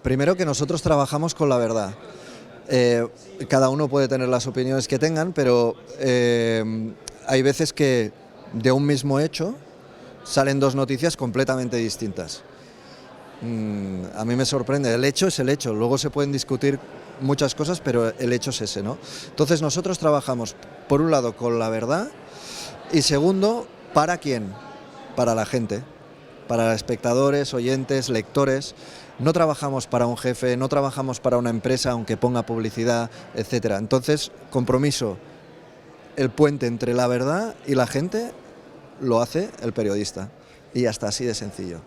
Primero que nosotros trabajamos con la verdad. Eh, Cada uno puede tener las opiniones que tengan, pero hay veces que de un mismo hecho salen dos noticias completamente distintas. A mí me sorprende, el hecho es el hecho, luego se pueden discutir muchas cosas, pero el hecho es ese, ¿no? Entonces nosotros trabajamos, por un lado, con la verdad y segundo, ¿para quién? Para la gente, para espectadores, oyentes, lectores. No trabajamos para un jefe, no trabajamos para una empresa, aunque ponga publicidad, etcétera. Entonces, compromiso, el puente entre la verdad y la gente lo hace el periodista. Y hasta así de sencillo.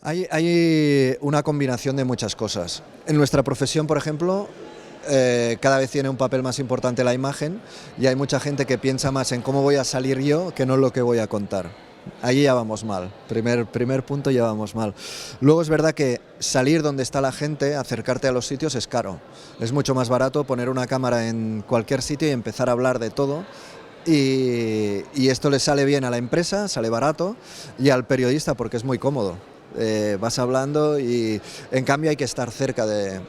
Hay una combinación de muchas cosas. En nuestra profesión, por ejemplo, cada vez tiene un papel más importante la imagen y hay mucha gente que piensa más en cómo voy a salir yo que no en lo que voy a contar. Allí ya vamos mal, primer punto ya vamos mal. Luego es verdad que salir donde está la gente, acercarte a los sitios es caro. Es mucho más barato poner una cámara en cualquier sitio y empezar a hablar de todo. Y esto le sale bien a la empresa, sale barato, y al periodista porque es muy cómodo. Vas hablando y en cambio hay que estar cerca de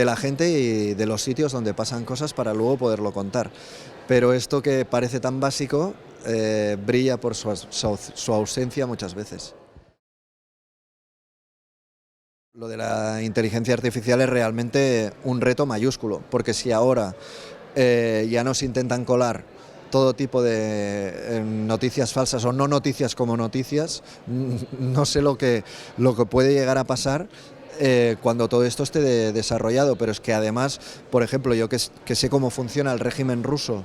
la gente y de los sitios donde pasan cosas para luego poderlo contar. Pero esto que parece tan básico brilla por su ausencia muchas veces. Lo de la inteligencia artificial es realmente un reto mayúsculo, porque si ahora ya nos intentan colar todo tipo de noticias falsas o no noticias como noticias, no sé lo que puede llegar a pasar cuando todo esto esté desarrollado, pero es que además, por ejemplo, yo que sé cómo funciona el régimen ruso,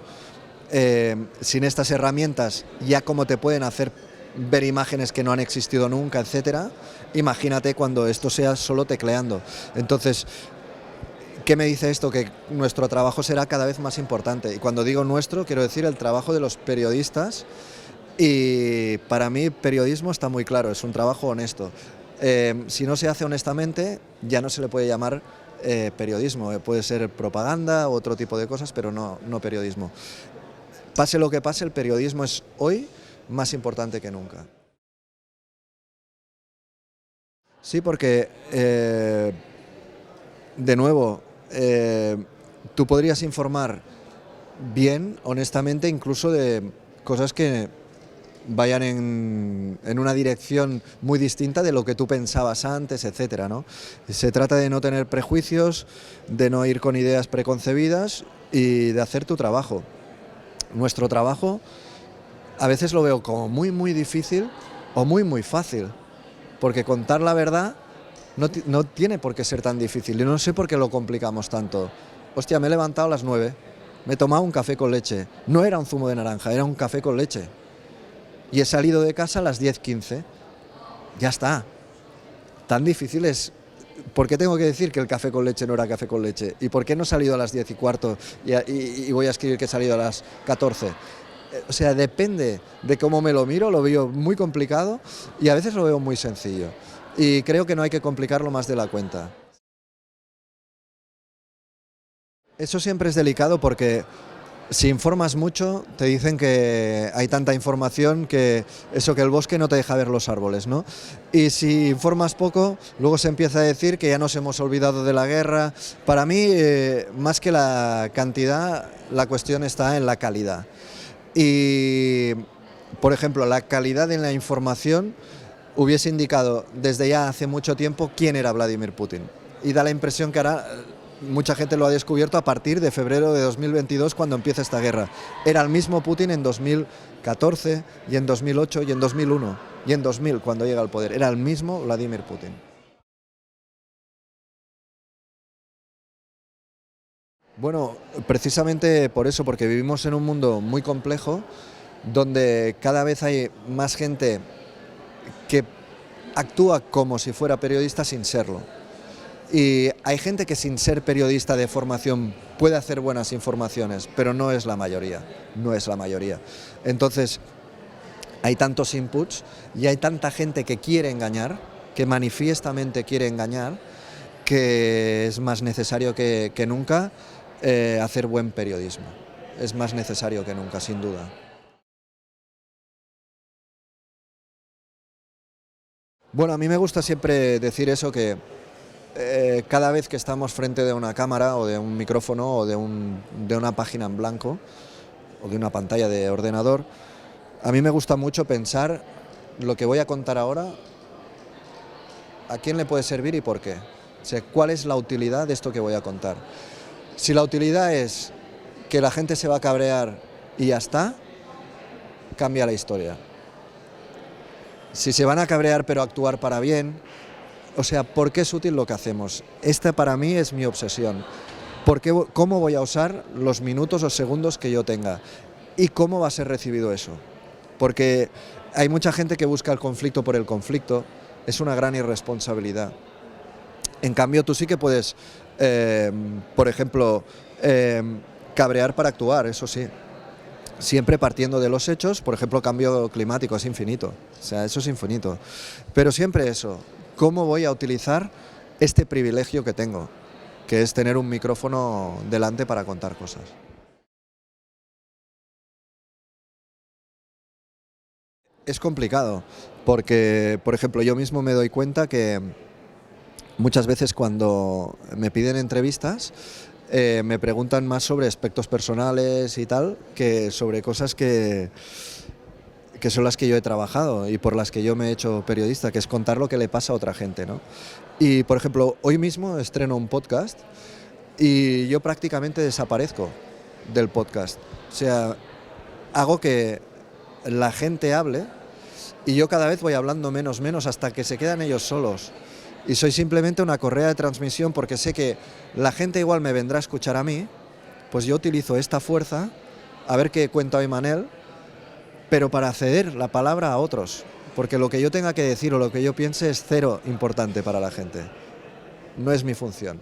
sin estas herramientas, ya cómo te pueden hacer ver imágenes que no han existido nunca, etcétera. Imagínate cuando esto sea solo tecleando. Entonces, ¿qué me dice esto? Que nuestro trabajo será cada vez más importante. Y cuando digo nuestro, quiero decir el trabajo de los periodistas. Y para mí, periodismo está muy claro, es un trabajo honesto. Si no se hace honestamente, ya no se le puede llamar periodismo. Puede ser propaganda, otro tipo de cosas, pero no periodismo. Pase lo que pase, el periodismo es hoy más importante que nunca. Sí, porque, de nuevo, tú podrías informar bien, honestamente, incluso de cosas que vayan en una dirección muy distinta de lo que tú pensabas antes, etcétera, ¿no? Se trata de no tener prejuicios, de no ir con ideas preconcebidas y de hacer tu trabajo. Nuestro trabajo a veces lo veo como muy difícil o muy fácil, porque contar la verdad no tiene por qué ser tan difícil. Yo no sé por qué lo complicamos tanto. Hostia, me he levantado a las 9, me he tomado un café con leche. No era un zumo de naranja, era un café con leche. Y he salido de casa a las 10:15. Ya está. Tan difícil es. ¿Por qué tengo que decir que el café con leche no era café con leche? ¿Y por qué no he salido a las 10:15 y voy a escribir que he salido a las 14? O sea, depende de cómo me lo miro, lo veo muy complicado y a veces lo veo muy sencillo. Y creo que no hay que complicarlo más de la cuenta. Eso siempre es delicado porque si informas mucho, te dicen que hay tanta información que eso, que el bosque no te deja ver los árboles, ¿no? Y si informas poco, luego se empieza a decir que ya nos hemos olvidado de la guerra. Para mí, más que la cantidad, la cuestión está en la calidad. Y, por ejemplo, la calidad en la información hubiese indicado desde ya hace mucho tiempo quién era Vladimir Putin. Y da la impresión que ahora mucha gente lo ha descubierto a partir de febrero de 2022, cuando empieza esta guerra. Era el mismo Putin en 2014 y en 2008 y en 2001 y en 2000 cuando llega al poder. Era el mismo Vladimir Putin. Bueno, precisamente por eso, porque vivimos en un mundo muy complejo donde cada vez hay más gente que actúa como si fuera periodista sin serlo. Y hay gente que sin ser periodista de formación puede hacer buenas informaciones, pero no es la mayoría, no es la mayoría. Entonces, hay tantos inputs y hay tanta gente que quiere engañar, que manifiestamente quiere engañar, que es más necesario que nunca hacer buen periodismo. Es más necesario que nunca, sin duda. Bueno, a mí me gusta siempre decir eso, que cada vez que estamos frente de una cámara o de un micrófono o de una página en blanco o de una pantalla de ordenador, a mí me gusta mucho pensar lo que voy a contar ahora, a quién le puede servir y por qué. O sea, cuál es la utilidad de esto que voy a contar. Si la utilidad es que la gente se va a cabrear y ya está, cambia la historia. Si se van a cabrear pero actuar para bien, o sea, ¿por qué es útil lo que hacemos? Esta para mí es mi obsesión. ¿Cómo voy a usar los minutos o segundos que yo tenga? ¿Y cómo va a ser recibido eso? Porque hay mucha gente que busca el conflicto por el conflicto, es una gran irresponsabilidad. En cambio, tú sí que puedes, por ejemplo, cabrear para actuar, eso sí. Siempre partiendo de los hechos, por ejemplo, cambio climático es infinito, o sea, eso es infinito. Pero siempre eso, ¿cómo voy a utilizar este privilegio que tengo? Que es tener un micrófono delante para contar cosas. Es complicado, porque, por ejemplo, yo mismo me doy cuenta que muchas veces cuando me piden entrevistas, me preguntan más sobre aspectos personales y tal, que sobre cosas que son las que yo he trabajado y por las que yo me he hecho periodista, que es contar lo que le pasa a otra gente, ¿no? Y, por ejemplo, hoy mismo estreno un podcast y yo prácticamente desaparezco del podcast. O sea, hago que la gente hable y yo cada vez voy hablando menos hasta que se quedan ellos solos. Y soy simplemente una correa de transmisión porque sé que la gente igual me vendrá a escuchar a mí, pues yo utilizo esta fuerza, a ver qué cuenta hoy Manel, pero para ceder la palabra a otros, porque lo que yo tenga que decir o lo que yo piense es cero importante para la gente, no es mi función.